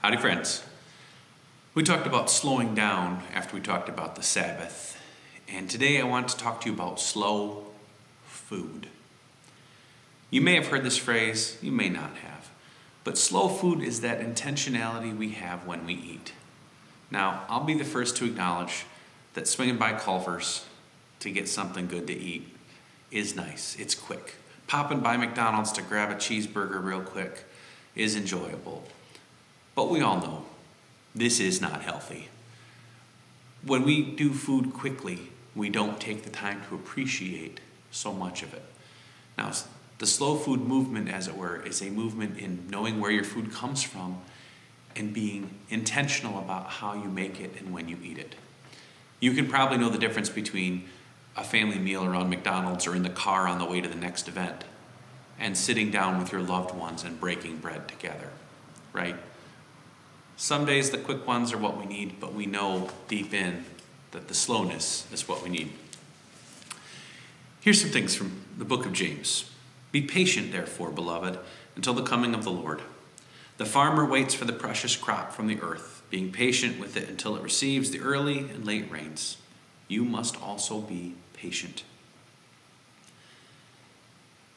Howdy, friends. We talked about slowing down after we talked about the Sabbath, and today I want to talk to you about slow food. You may have heard this phrase, you may not have, but slow food is that intentionality we have when we eat. Now, I'll be the first to acknowledge that swinging by Culver's to get something good to eat is nice. It's quick. Popping by McDonald's to grab a cheeseburger real quick is enjoyable. But we all know this is not healthy. When we do food quickly, we don't take the time to appreciate so much of it. Now, the slow food movement, as it were, is a movement in knowing where your food comes from and being intentional about how you make it and when you eat it. You can probably know the difference between a family meal around McDonald's or in the car on the way to the next event and sitting down with your loved ones and breaking bread together, right? Some days the quick ones are what we need, but we know deep in that the slowness is what we need. Here's some things from the book of James. Be patient, therefore, beloved, until the coming of the Lord. The farmer waits for the precious crop from the earth, being patient with it until it receives the early and late rains. You must also be patient.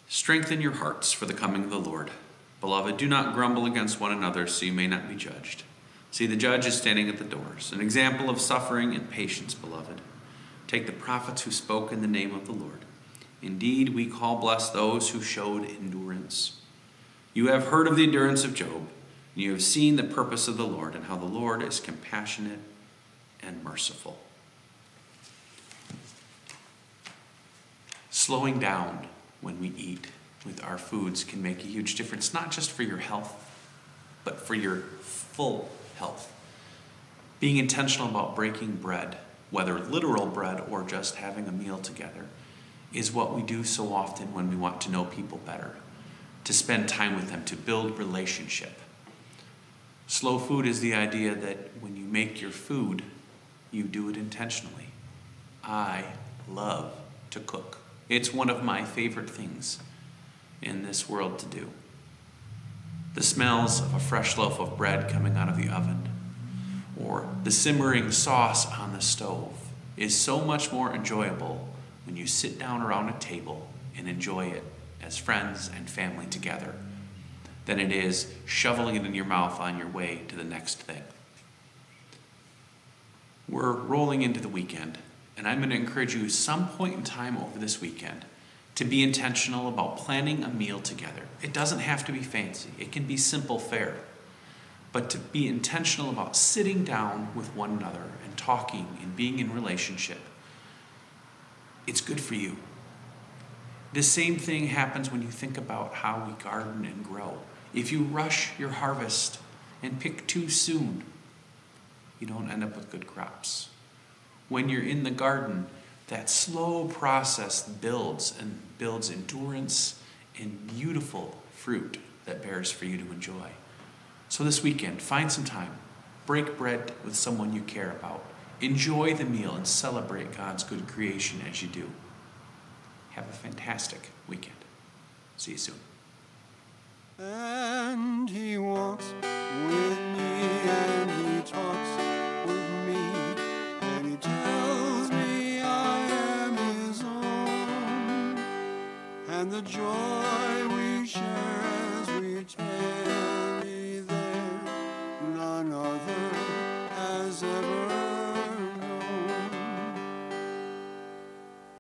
Strengthen your hearts for the coming of the Lord. Beloved, do not grumble against one another, so you may not be judged. See, the judge is standing at the doors, an example of suffering and patience, beloved. Take the prophets who spoke in the name of the Lord. Indeed, we call blessed those who showed endurance. You have heard of the endurance of Job, and you have seen the purpose of the Lord, and how the Lord is compassionate and merciful. Slowing down when we eat with our foods can make a huge difference, not just for your health, but for your full health. Being intentional about breaking bread, whether literal bread or just having a meal together, is what we do so often when we want to know people better, to spend time with them, to build relationship. Slow food is the idea that when you make your food, you do it intentionally. I love to cook. It's one of my favorite things in this world to do. The smells of a fresh loaf of bread coming out of the oven or the simmering sauce on the stove is so much more enjoyable when you sit down around a table and enjoy it as friends and family together than it is shoveling it in your mouth on your way to the next thing. We're rolling into the weekend, and I'm going to encourage you some point in time over this weekend to be intentional about planning a meal together. It doesn't have to be fancy. It can be simple fare. But to be intentional about sitting down with one another and talking and being in relationship, it's good for you. The same thing happens when you think about how we garden and grow. If you rush your harvest and pick too soon, you don't end up with good crops. When you're in the garden, that slow process builds endurance and beautiful fruit that bears for you to enjoy. So this weekend, find some time. Break bread with someone you care about. Enjoy the meal and celebrate God's good creation as you do. Have a fantastic weekend. See you soon. And he walks with me and he talks with me and he tells me I am his own, and the joy